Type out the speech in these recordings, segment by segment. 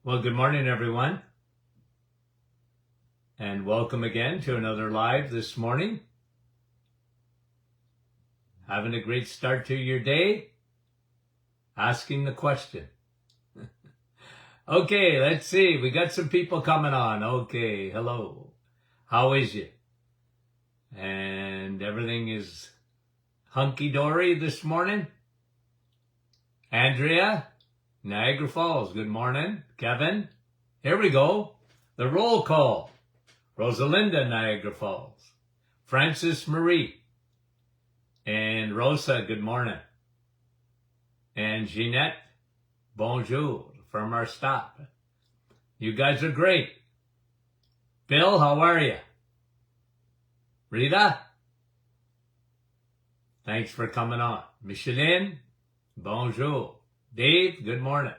Well, good morning, everyone, and welcome again to another live this morning. Having a great start to your day, asking the question. Okay, let's see. We got some people coming on. Okay, hello. How is you? And everything is hunky-dory this morning? Andrea, Niagara Falls, good morning. Kevin, here we go. The roll call. Rosalinda, Niagara Falls. Francis Marie. And Rosa, good morning. And Jeanette, bonjour from our stop. You guys are great. Bill, how are you? Rita, thanks for coming on. Micheline, bonjour. Dave, good morning.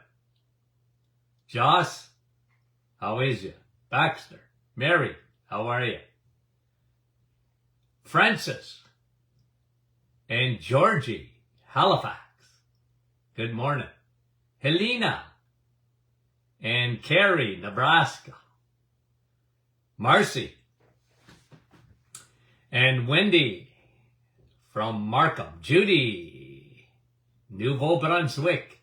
Joss, how is you? Baxter, Mary, how are you? Francis and Georgie, Halifax, good morning. Helena and Carrie, Nebraska. Marcy and Wendy from Markham. Judy, Nouveau Brunswick.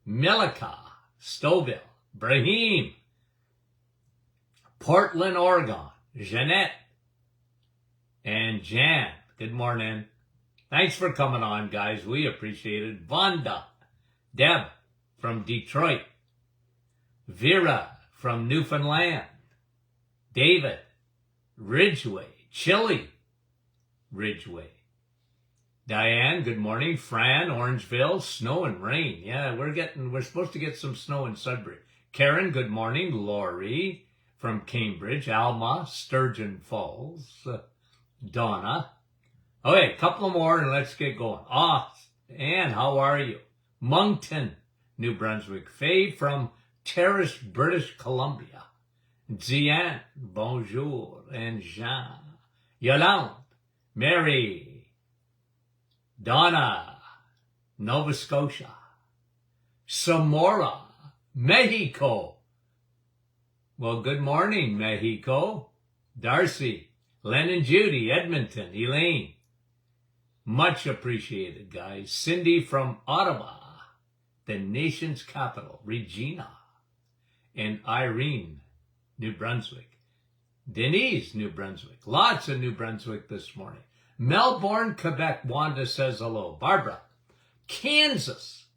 Milika, Stouffville. Brahim, Portland, Oregon. Jeanette and Jan, good morning. Thanks for coming on, guys. We appreciate it. Vonda, Deb from Detroit. Vera from Newfoundland. David, Ridgeway, Chile, Ridgeway. Diane, good morning. Fran, Orangeville, snow and rain. Yeah, we're supposed to get some snow in Sudbury. Karen, good morning. Lori from Cambridge. Alma, Sturgeon Falls. Donna. Okay, a couple more and let's get going. Anne, how are you? Moncton, New Brunswick. Faye from Terrace, British Columbia. Zian, bonjour. And Jean. Yolande, Mary. Donna, Nova Scotia. Samora, Mexico. Well, good morning, Mexico. Darcy, Len and Judy, Edmonton. Elaine, much appreciated, guys. Cindy from Ottawa, the nation's capital. Regina and Irene, New Brunswick. Denise, New Brunswick. Lots of New Brunswick this morning. Melbourne, Quebec. Wanda says hello. Barbara, Kansas.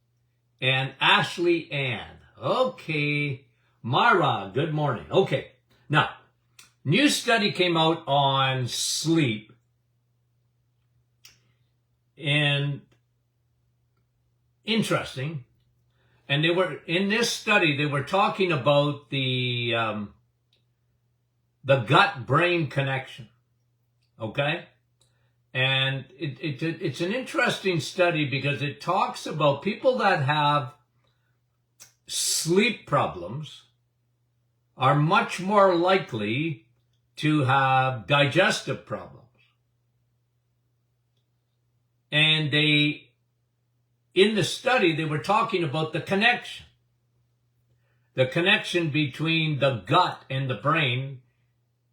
And Ashley Ann. Okay. Mara, good morning. Okay. Now, new study came out on sleep. And interesting. And in this study, they were talking about the gut-brain connection. Okay? And it's an interesting study because it talks about people that have sleep problems are much more likely to have digestive problems. And in the study, they were talking about the connection between the gut and the brain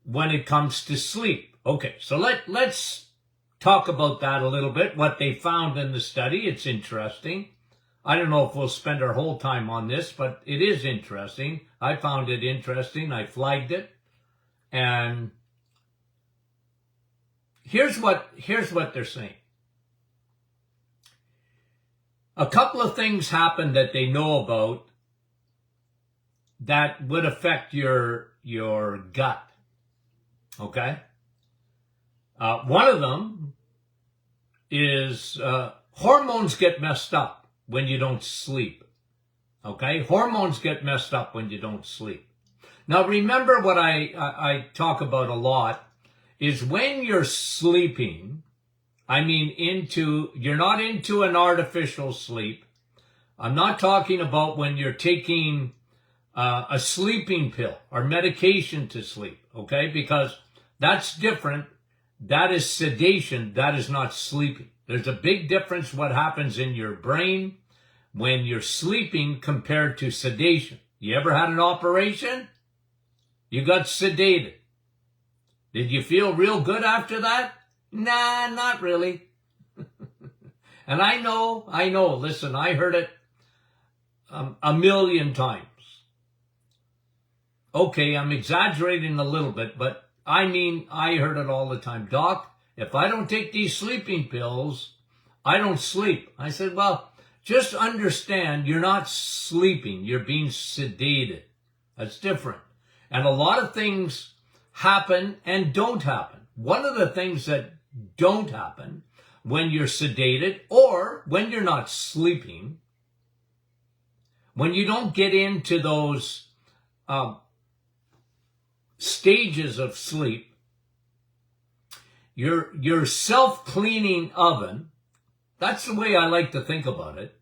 when it comes to sleep. Okay, so let's talk about that a little bit, what they found in the study. It's interesting. I don't know if we'll spend our whole time on this, but it is interesting. I found it interesting. I flagged it. And here's what they're saying. A couple of things happened that they know about that would affect your gut. Okay? One of them is hormones get messed up when you don't sleep. Okay? Hormones get messed up when you don't sleep. Now remember what I talk about a lot is when you're sleeping, you're not into an artificial sleep. I'm not talking about when you're taking a sleeping pill or medication to sleep, okay? Because that's different. That is sedation. That is not sleeping. There's a big difference what happens in your brain when you're sleeping compared to sedation. You ever had an operation? You got sedated. Did you feel real good after that? Nah, not really. And I know, listen, I heard it a million times. Okay, I'm exaggerating a little bit, but I mean, I heard it all the time. Doc, if I don't take these sleeping pills, I don't sleep. I said, well, just understand you're not sleeping. You're being sedated. That's different. And a lot of things happen and don't happen. One of the things that don't happen when you're sedated or when you're not sleeping, when you don't get into those stages of sleep, your self-cleaning oven, that's the way I like to think about it.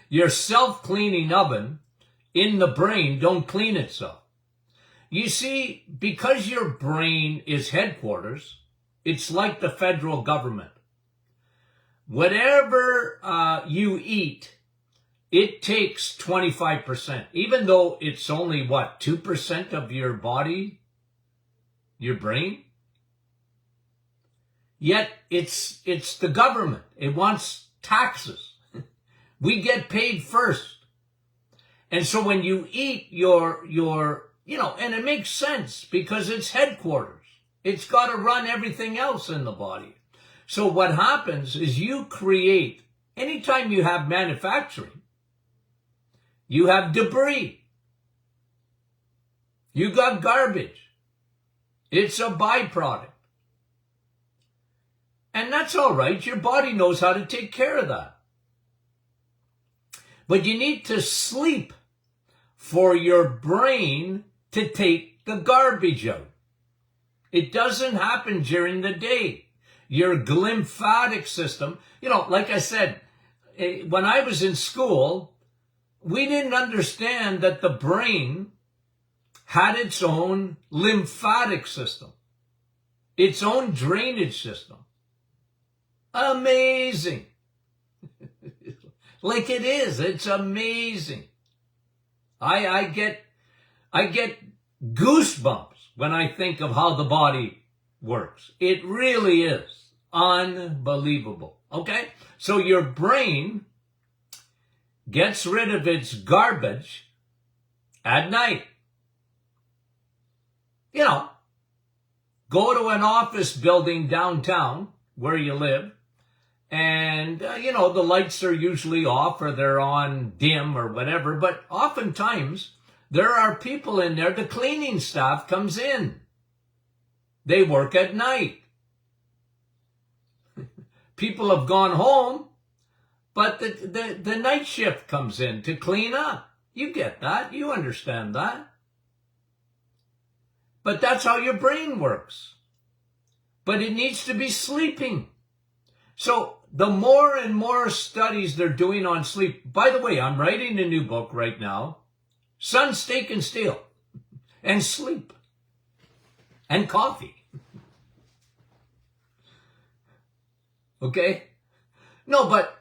Your self-cleaning oven in the brain don't clean itself. You see, because your brain is headquarters, it's like the federal government. Whatever you eat, it takes 25%, even though it's only, 2% of your body, your brain? Yet it's the government. It wants taxes. We get paid first. And so when you eat your and it makes sense because it's headquarters. It's got to run everything else in the body. So what happens is you create, anytime you have manufacturing, you have debris. You got garbage. It's a byproduct. And that's all right. Your body knows how to take care of that. But you need to sleep for your brain to take the garbage out. It doesn't happen during the day. Your lymphatic system, like I said, when I was in school, we didn't understand that the brain had its own lymphatic system, its own drainage system. Amazing. Like it is. It's amazing. I get goosebumps when I think of how the body works. It really is unbelievable. Okay? So your brain gets rid of its garbage at night. Go to an office building downtown where you live, and, the lights are usually off or they're on dim or whatever, but oftentimes there are people in there. The cleaning staff comes in. They work at night. People have gone home, but the night shift comes in to clean up. You get that. You understand that. But that's how your brain works. But it needs to be sleeping. So the more and more studies they're doing on sleep. By the way, I'm writing a new book right now. Sun, Steak, and Steel. And sleep. And coffee. Okay? No, but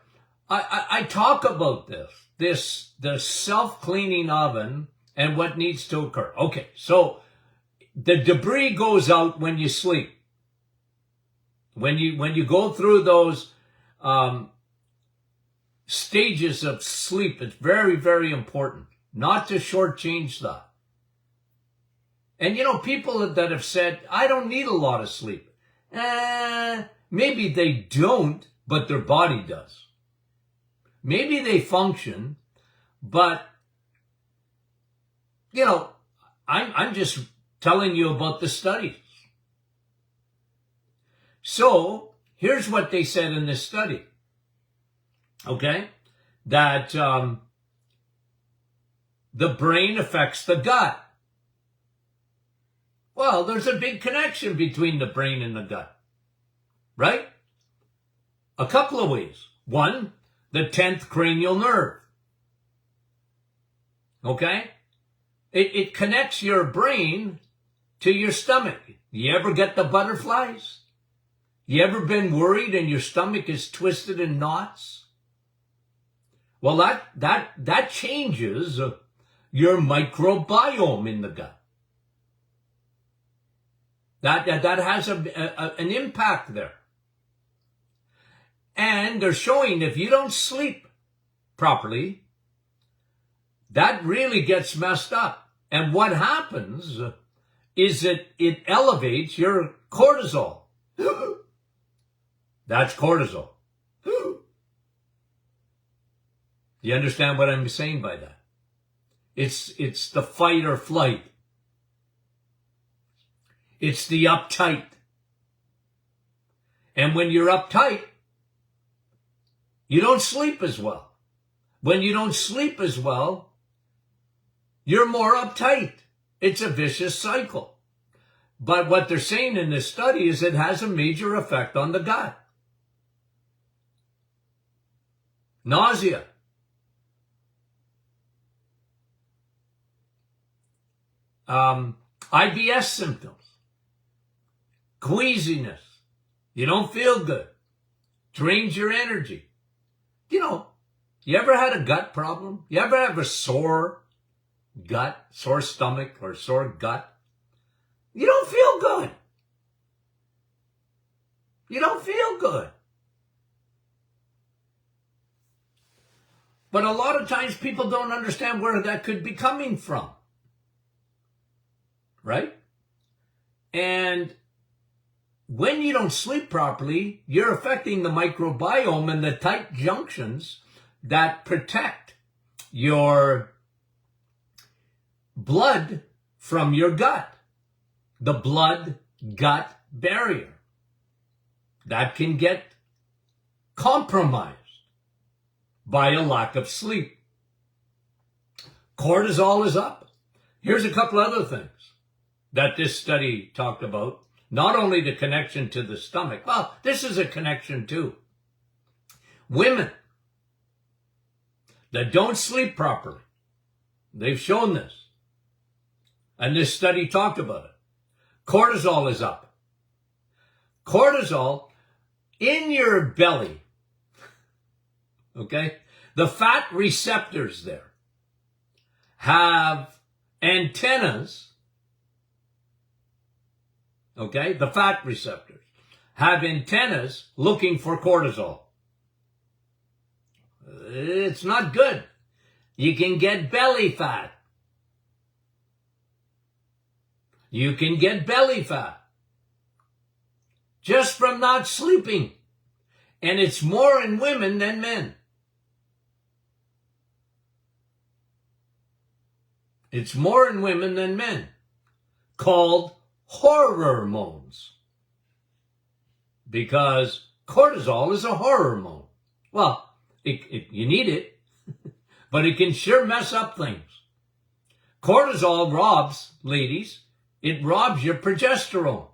I talk about the self-cleaning oven and what needs to occur. Okay, so the debris goes out when you sleep. When you go through those stages of sleep, it's very, very important not to shortchange that. And people that have said, I don't need a lot of sleep. Maybe they don't, but their body does. Maybe they function, but, I'm just telling you about the studies. So, here's what they said in this study. Okay? That the brain affects the gut. Well, there's a big connection between the brain and the gut. Right? A couple of ways. One, the 10th cranial nerve. Okay? It connects your brain to your stomach. You ever get the butterflies? You ever been worried and your stomach is twisted in knots? Well, that changes your microbiome in the gut. That has an impact there. And they're showing if you don't sleep properly, that really gets messed up. And what happens is that it elevates your cortisol. That's cortisol. You understand what I'm saying by that? It's the fight or flight. It's the uptight. And when you're uptight, you don't sleep as well. When you don't sleep as well, you're more uptight. It's a vicious cycle. But what they're saying in this study is it has a major effect on the gut. Nausea. IBS symptoms. Queasiness. You don't feel good. Drains your energy. You know, you ever had a gut problem? You ever have a sore gut, sore stomach, or sore gut? You don't feel good. You don't feel good. But a lot of times people don't understand where that could be coming from. Right? And when you don't sleep properly, you're affecting the microbiome and the tight junctions that protect your blood from your gut. The blood-gut barrier. That can get compromised by a lack of sleep. Cortisol is up. Here's a couple other things that this study talked about. Not only the connection to the stomach. Well, this is a connection too. Women that don't sleep properly. They've shown this. And this study talked about it. Cortisol is up. Cortisol in your belly. Okay? The fat receptors there have antennas. Okay? The fat receptors have antennas looking for cortisol. It's not good. You can get belly fat. You can get belly fat just from not sleeping. And it's more in women than men. It's more in women than men. Called hormones. Because cortisol is a hormone. Well, you need it, but it can sure mess up things. Cortisol robs, ladies, it robs your progesterone.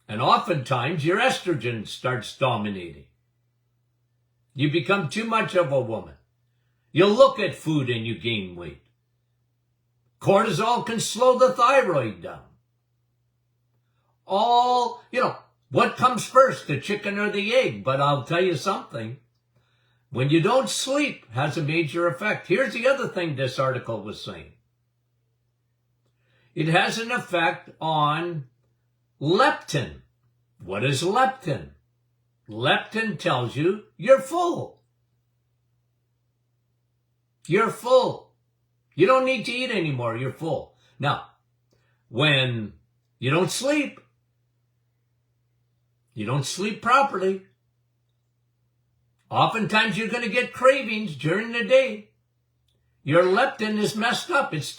And oftentimes your estrogen starts dominating. You become too much of a woman. You look at food and you gain weight. Cortisol can slow the thyroid down. What comes first, the chicken or the egg? But I'll tell you something. When you don't sleep, it has a major effect. Here's the other thing this article was saying. It has an effect on leptin. What is leptin? Leptin tells you you're full. You're full. You don't need to eat anymore. You're full. Now, when you don't sleep properly, oftentimes you're going to get cravings during the day. Your leptin is messed up. It's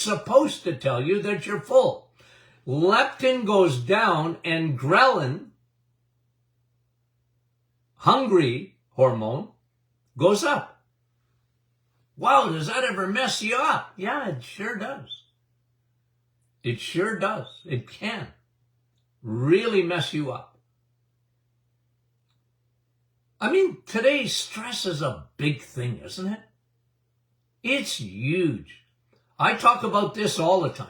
supposed to tell you that you're full. Leptin goes down and ghrelin, hungry hormone, goes up. Wow, does that ever mess you up? Yeah, it sure does. It sure does. It can really mess you up. I mean, today stress is a big thing, isn't it? It's huge. I talk about this all the time.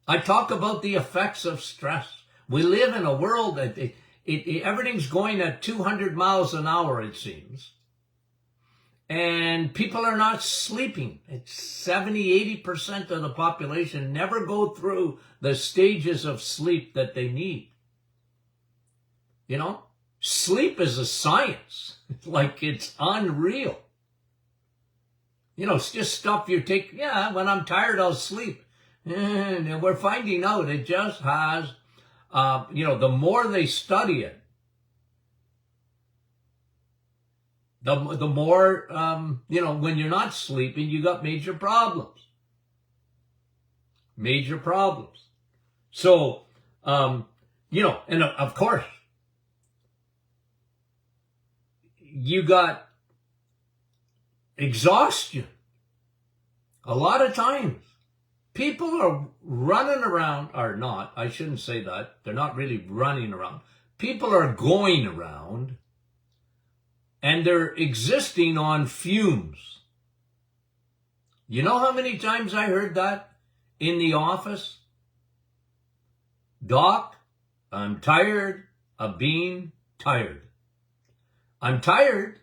I talk about the effects of stress. We live in a world that everything's going at 200 miles an hour, it seems. And people are not sleeping. It's 70-80% of the population never go through the stages of sleep that they need. You know, sleep is a science. Like, it's unreal. You know, it's just stuff you take. Yeah, when I'm tired, I'll sleep. And we're finding out it just has, you know, the more they study it, the more, you know, when you're not sleeping, you got major problems. Major problems. So, you know, and of course, you got exhaustion. A lot of times, people are running around, or not, I shouldn't say that. They're not really running around. People are going around, and they're existing on fumes. You know how many times I heard that in the office? Doc, I'm tired of being tired. I'm tired,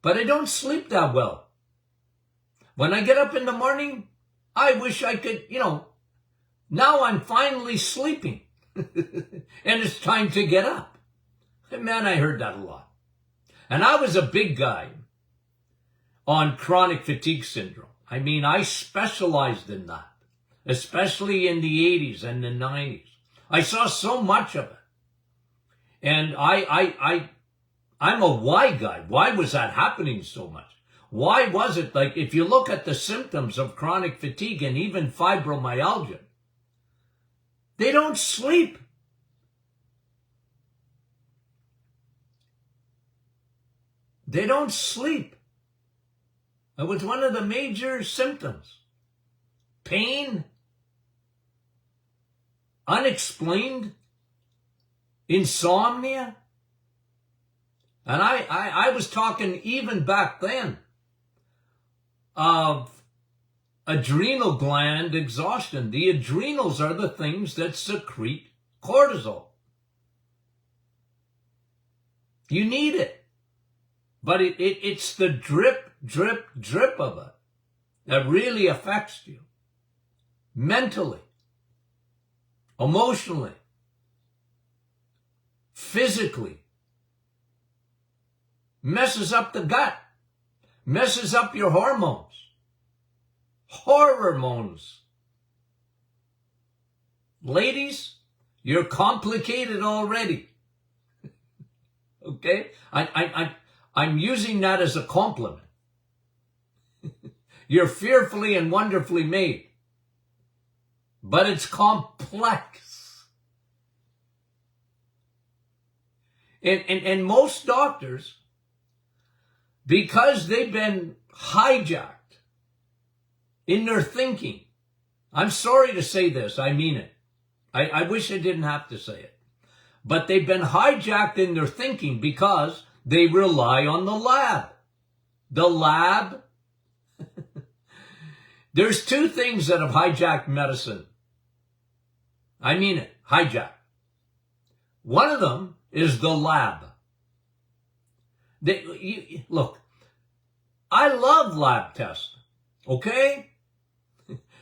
but I don't sleep that well. When I get up in the morning, I wish I could, you know, now I'm finally sleeping. And it's time to get up. And man, I heard that a lot. And I was a big guy on chronic fatigue syndrome. I mean, I specialized in that, especially in the 80s and the 90s. I saw so much of it. And I'm a why guy. Why was that happening so much? Why was it, like, if you look at the symptoms of chronic fatigue and even fibromyalgia, they don't sleep. They don't sleep. It was one of the major symptoms. Pain, unexplained, insomnia. And I was talking even back then of adrenal gland exhaustion. The adrenals are the things that secrete cortisol. You need it. But it's the drip, drip, drip of it that really affects you. Mentally, emotionally, physically. Messes up the gut. Messes up your hormones. Hormones. Ladies, you're complicated already. Okay? I'm using that as a compliment. You're fearfully and wonderfully made. But it's complex. And most doctors, because they've been hijacked in their thinking, I'm sorry to say this, I mean it. I wish I didn't have to say it. But they've been hijacked in their thinking because they rely on the lab. The lab. There's two things that have hijacked medicine. I mean it, hijacked. One of them is the lab. Look, I love lab tests, okay?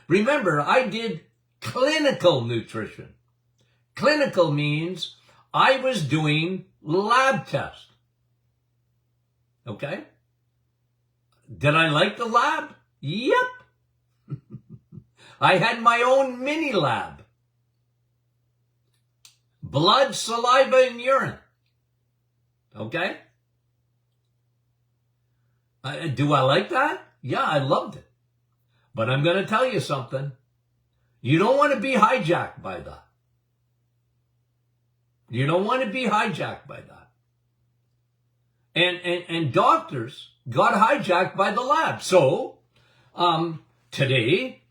Remember, I did clinical nutrition. Clinical means I was doing lab tests. Okay? Did I like the lab? Yep. I had my own mini lab. Blood, saliva, and urine. Okay? Do I like that? Yeah, I loved it. But I'm going to tell you something. You don't want to be hijacked by that. You don't want to be hijacked by that. And doctors got hijacked by the lab. So, today,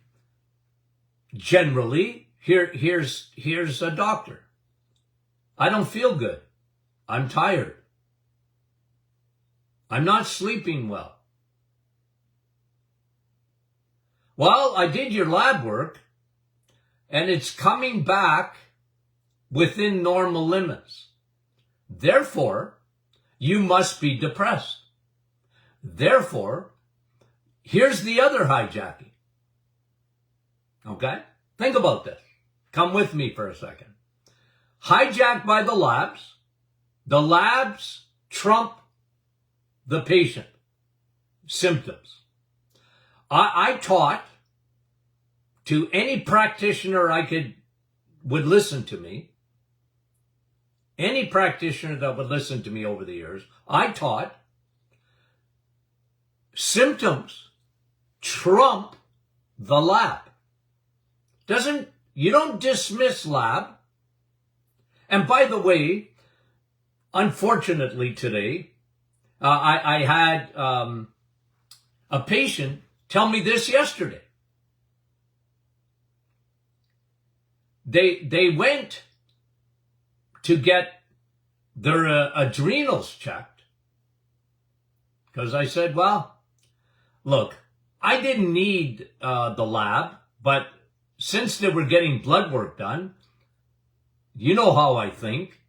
generally, here's a doctor. I don't feel good. I'm tired. I'm not sleeping well. Well, I did your lab work, and it's coming back within normal limits. Therefore, you must be depressed. Therefore, here's the other hijacking. Okay? Think about this. Come with me for a second. Hijacked by the labs. The labs trump the patient symptoms. I taught to any practitioner would listen to me, any practitioner that would listen to me over the years, I taught symptoms trump the lab. You don't dismiss lab. And by the way, unfortunately today, I had a patient tell me this yesterday. They went to get their adrenals checked because I said, well, look, I didn't need the lab, but since they were getting blood work done, you know how I think.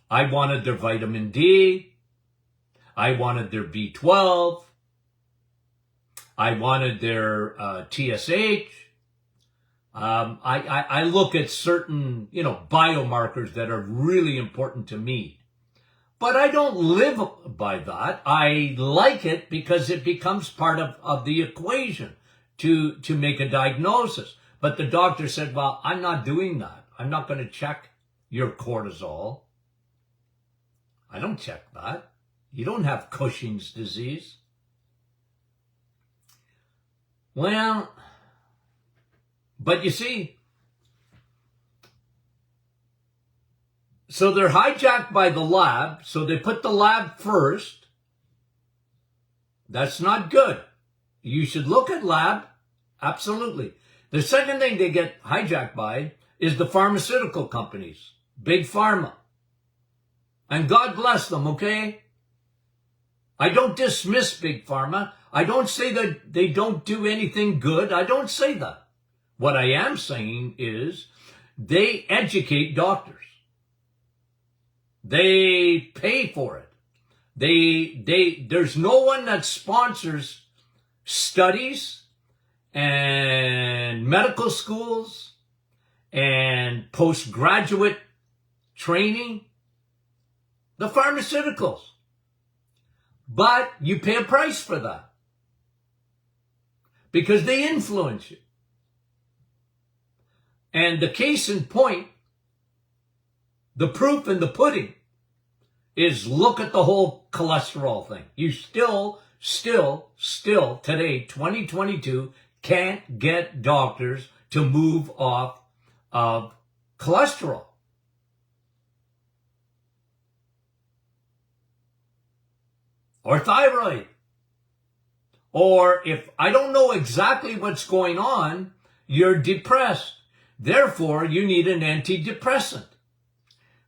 I wanted their vitamin D. I wanted their B12. I wanted their TSH. I look at certain, biomarkers that are really important to me. But I don't live by that. I like it because it becomes part of the equation to make a diagnosis. But the doctor said, well, I'm not doing that. I'm not going to check your cortisol. I don't check that. You don't have Cushing's disease. Well, but you see, so they're hijacked by the lab, so they put the lab first. That's not good. You should look at lab, absolutely. The second thing they get hijacked by is the pharmaceutical companies, big pharma. And God bless them, okay? I don't dismiss big pharma. I don't say that they don't do anything good. I don't say that. What I am saying is they educate doctors. They pay for it. There's no one that sponsors studies and medical schools and postgraduate training. The pharmaceuticals. But you pay a price for that. Because they influence you. And the case in point, the proof in the pudding, is look at the whole cholesterol thing. You still, today, 2022, can't get doctors to move off of cholesterol. Or thyroid. Or if I don't know exactly what's going on, you're depressed. Therefore, you need an antidepressant.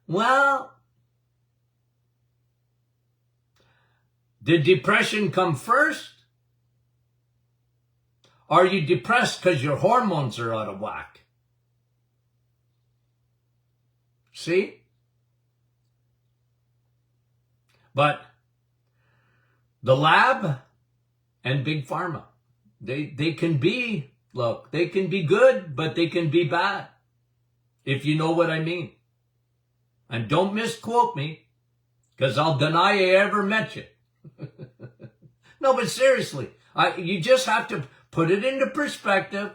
Well, did depression come first? Are you depressed because your hormones are out of whack? See? But the lab and big pharma, they can be, look, they can be good, but they can be bad, if you know what I mean. And don't misquote me, because I'll deny I ever met you. No, but seriously, you just have to put it into perspective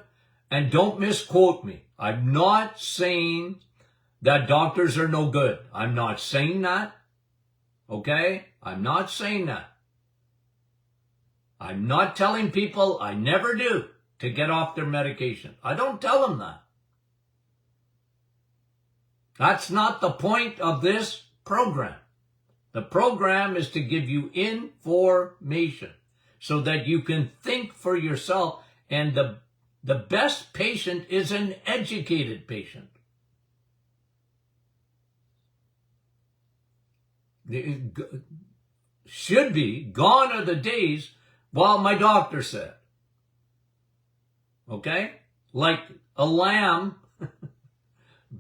and don't misquote me. I'm not saying that doctors are no good. I'm not saying that. Okay? I'm not saying that. I'm not telling people, I never do, to get off their medication. I don't tell them that. That's not the point of this program. The program is to give you information so that you can think for yourself. And the best patient is an educated patient. Should be, gone are the days, well, my doctor said. Okay? Like a lamb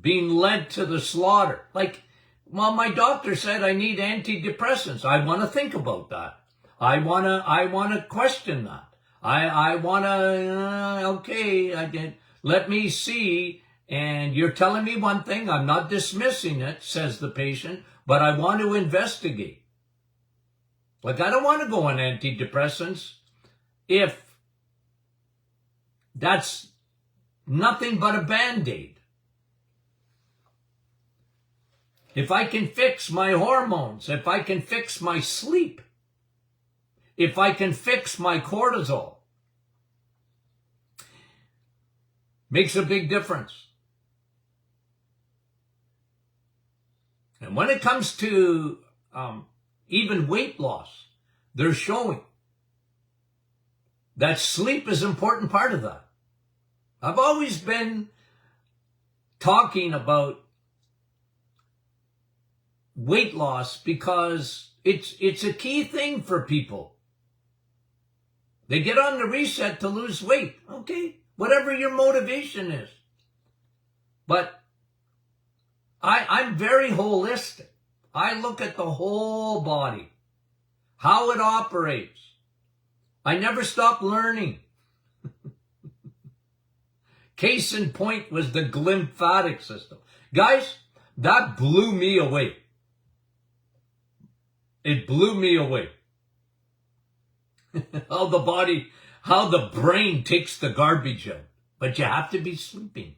being led to the slaughter. Like, Well, my doctor said I need antidepressants. I want to think about that. I want to question that. I want to, okay, let me see. And you're telling me one thing. I'm not dismissing it, says the patient, but I want to investigate. Like, I don't want to go on antidepressants if that's nothing but a Band-Aid. If I can fix my hormones, if I can fix my sleep, if I can fix my cortisol, makes a big difference. And when it comes to even weight loss, they're showing that sleep is an important part of that. I've always been talking about weight loss because it's a key thing for people. They get on the reset to lose weight. Okay, whatever your motivation is. But I'm very holistic. I look at the whole body, how it operates. I never stop learning. Case in point was the glymphatic system. Guys, that blew me away. It blew me away. How the body, how the brain takes the garbage out. But you have to be sleeping.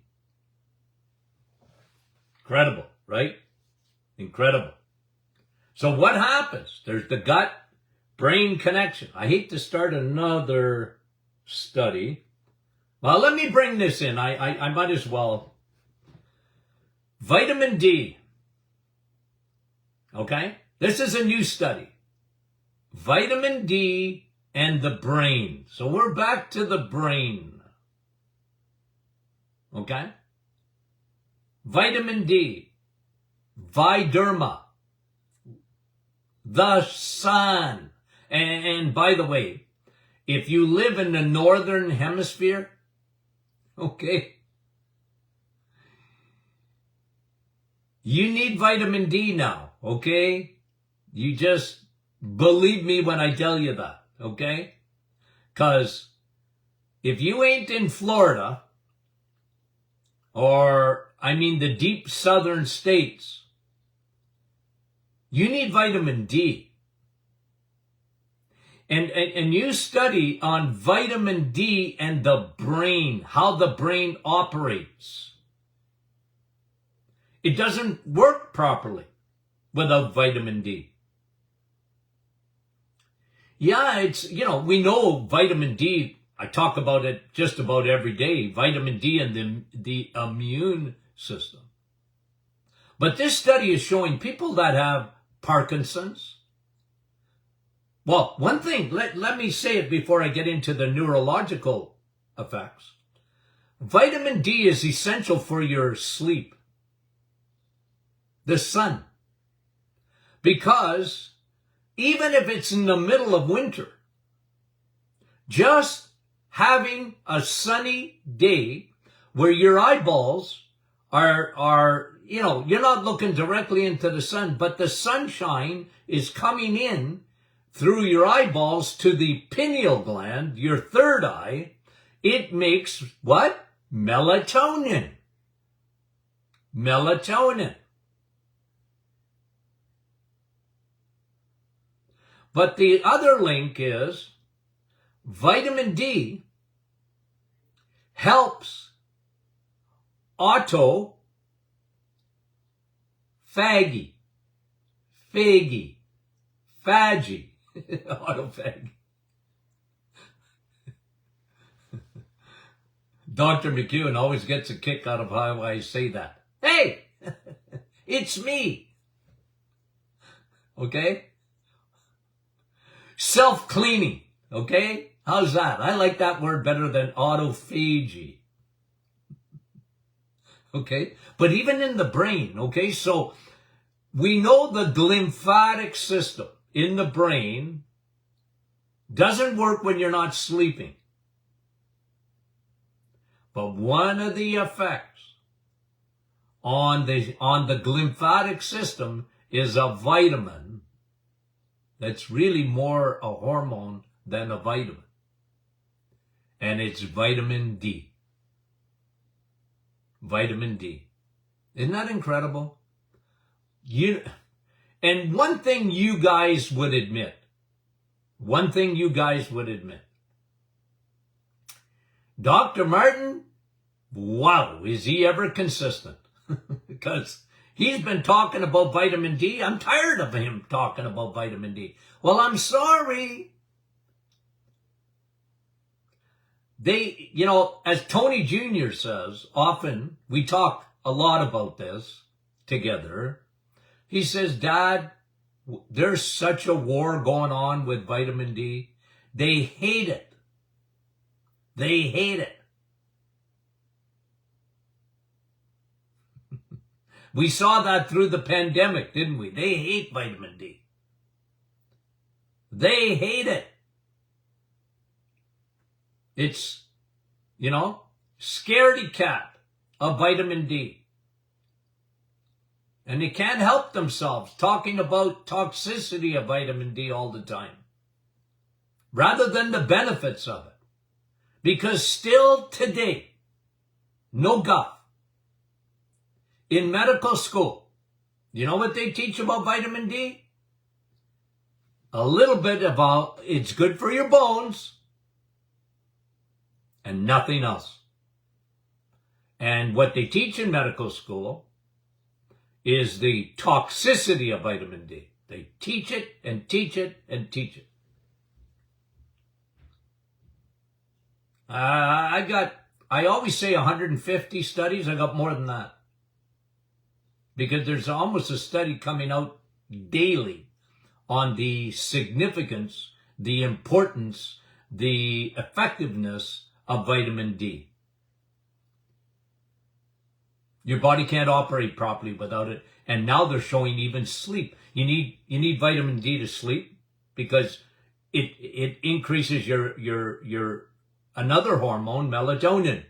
Incredible, right? Incredible. So what happens? There's the gut-brain connection. I hate to start another study. Well, let me bring this in. I might as well. Vitamin D. Okay? This is a new study. Vitamin D and the brain. So we're back to the brain. Okay? Vitamin D. Viderma. The sun. And by the way, if you live in the northern hemisphere, okay, you need vitamin D now, okay? You just believe me when I tell you that, okay? Because if you ain't in Florida, or the deep southern states, you need vitamin D. And you study on vitamin D and the brain, how the brain operates. It doesn't work properly without vitamin D. Yeah, it's, we know vitamin D, I talk about it just about every day, vitamin D and the immune system. But this study is showing people that have Parkinson's. Well, one thing, let me say it before I get into the neurological effects. Vitamin D is essential for your sleep. The sun. Because even if it's in the middle of winter, just having a sunny day where your eyeballs are you're not looking directly into the sun, but the sunshine is coming in through your eyeballs to the pineal gland, your third eye. It makes what? Melatonin. Melatonin. But the other link is vitamin D helps autophagy. Autophagy. Dr. McEwen always gets a kick out of how I say that. Hey, it's me. Okay? Self-cleaning. Okay? How's that? I like that word better than autophagy. Okay? But even in the brain, okay? So we know the lymphatic system in the brain doesn't work when you're not sleeping. But one of the effects on the lymphatic system is a vitamin that's really more a hormone than a vitamin. And it's vitamin D. Vitamin D. Isn't that incredible? And one thing you guys would admit, Dr. Martin, wow, is he ever consistent? Because he's been talking about vitamin D. I'm tired of him talking about vitamin D. Well, I'm sorry. As Tony Jr. says, often we talk a lot about this together. He says, Dad, there's such a war going on with vitamin D. They hate it. They hate it. We saw that through the pandemic, didn't we? They hate vitamin D. They hate it. It's, scaredy cat of vitamin D. And they can't help themselves talking about toxicity of vitamin D all the time, rather than the benefits of it. Because still today, no guff, in medical school, you know what they teach about vitamin D? A little bit about it's good for your bones and nothing else. And what they teach in medical school is the toxicity of vitamin D. They teach it and teach it and teach it. I always say 150 studies. I got more than that. Because there's almost a study coming out daily on the significance, the importance, the effectiveness of vitamin D. Your body can't operate properly without it. And now they're showing even sleep. You need vitamin D to sleep because it increases your another hormone, melatonin.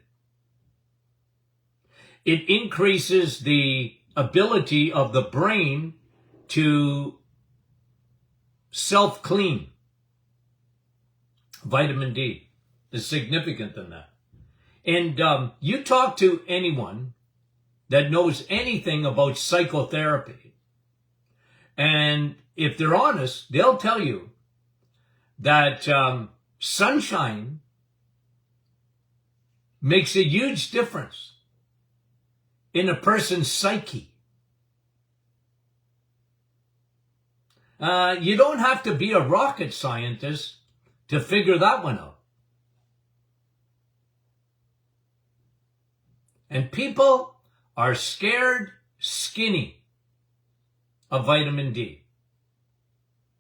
It increases the ability of the brain to self-clean. Vitamin D is significant in that. And you talk to anyone that knows anything about psychotherapy, and if they're honest, they'll tell you that sunshine makes a huge difference in a person's psyche. You don't have to be a rocket scientist to figure that one out. And people are scared skinny of vitamin D.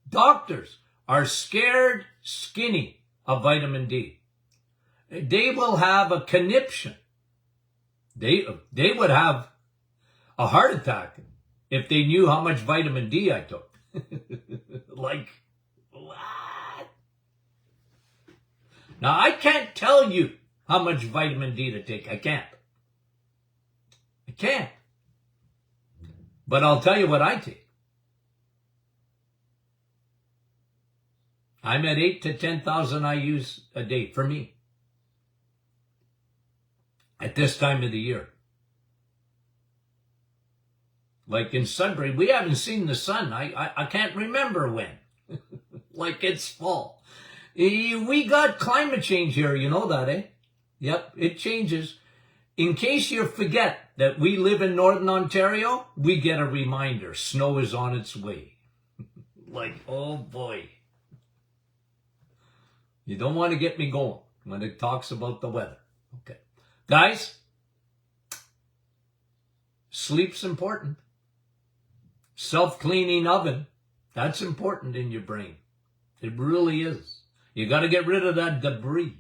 Doctors are scared skinny of vitamin D. They will have a conniption. They would have a heart attack if they knew how much vitamin D I took. Like, what? Now, I can't tell you how much vitamin D to take. I can't. But I'll tell you what I take. I'm at 8 to 10,000 IUs a day for me. At this time of the year. Like in Sudbury, we haven't seen the sun. I can't remember when. Like it's fall. We got climate change here, you know that, eh? Yep, it changes. In case you forget that we live in Northern Ontario, we get a reminder. Snow is on its way. Like, oh boy. You don't want to get me going when it talks about the weather. Okay. Guys, sleep's important. Self-cleaning oven, that's important in your brain. It really is. You got to get rid of that debris.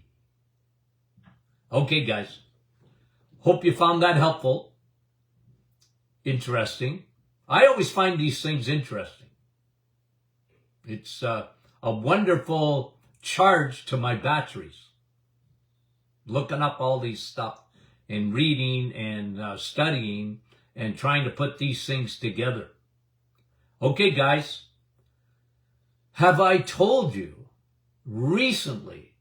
Okay, guys. Hope you found that helpful. Interesting. I always find these things interesting. It's a wonderful charge to my batteries. Looking up all these stuff and reading and studying and trying to put these things together. Okay, guys, have I told you recently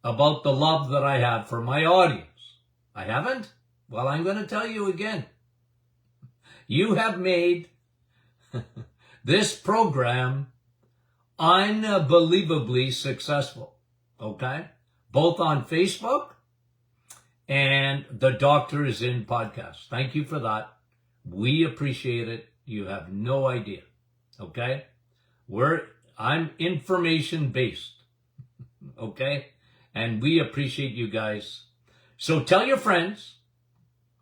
about the love that I have for my audience? I haven't? Well, I'm going to tell you again. You have made this program unbelievably successful, okay? Both on Facebook and the Doctor is In podcast. Thank you for that. We appreciate it. You have no idea, okay? I'm information based, okay? And we appreciate you guys. So tell your friends,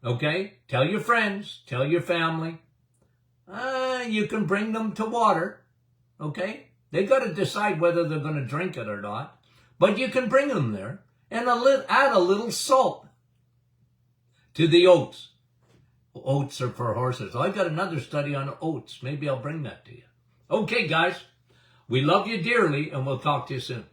okay? Tell your friends, tell your family. You can bring them to water, okay? They got to decide whether they're going to drink it or not. But you can bring them there and add a little salt to the oats. Oats are for horses. I got another study on oats. Maybe I'll bring that to you. Okay, guys. We love you dearly, and we'll talk to you soon.